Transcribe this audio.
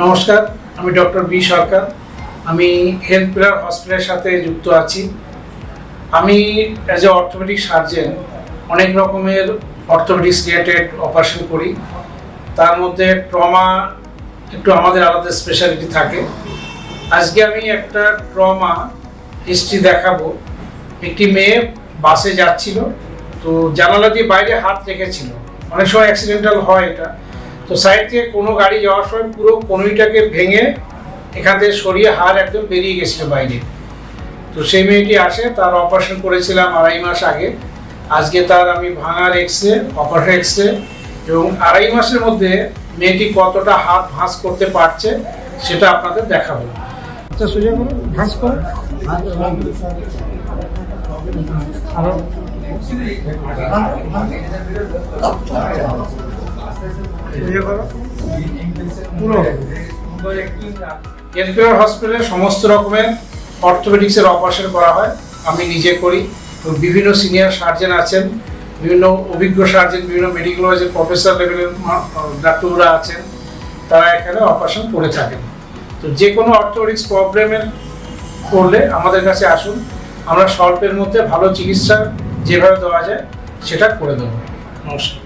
নমস্কার, আমি doctor B সরকার। আমি হেলথ পিলার হসপিটালের সাথে যুক্ত আছি। আমি অ্যাজ এ অর্থোপেডিক সার্জেন অনেক রকমের অর্থোপেডিক্স রিলেটেড অপারেশন করি। তার মধ্যে ট্রমা একটু আমাদের আলাদা স্পেশালিটি থাকে। আজকে আমি একটা ট্রমা হিস্ট্রি দেখাবো। একটি মেয়ে বাসে যাচ্ছিল, তো জানালা দিয়ে বাইরে হাত রেখেছিল। অনেক সময় অ্যাক্সিডেন্টাল হয় এটা। তো সাইড থেকে কোনো গাড়ি যাওয়ার সময় পুরো কনুইটাকে ভেঙে এখান থেকে সরিয়ে হাড় একদম বেরিয়ে গেছিল বাইরে। তো সেই মেয়েটি আসে, তার অপারেশন করেছিলাম 2.5 মাস আগে। আজকে তার আমি ভাঙার এক্সরে, অপারেশন এক্সরে এবং 2.5 মাসের মধ্যে মেয়েটি কতটা হাত ভাঁজ করতে পারছে সেটা আপনাদের দেখাবো। আচ্ছা, সোজা করুন, ভাঁজ করুন। হেলথ হসপিটালে সমস্ত রকমের অর্থোপেডিক্সের অপারেশন করা হয়। আমি নিজে করি। বিভিন্ন সিনিয়র সার্জেন আছেন, বিভিন্ন অভিজ্ঞ সার্জেন, বিভিন্ন মেডিকেল কলেজের প্রফেসর লেভেলের ডাক্তাররা আছেন, তারা এখানে অপারেশন করে থাকেন। তো যে কোনো অর্থোপেডিক্স প্রবলেমের করলে আমাদের কাছে আসুন। আমরা স্বল্পের মধ্যে ভালো চিকিৎসা যেভাবে দেওয়া যায় সেটা করে দেবো। নমস্কার।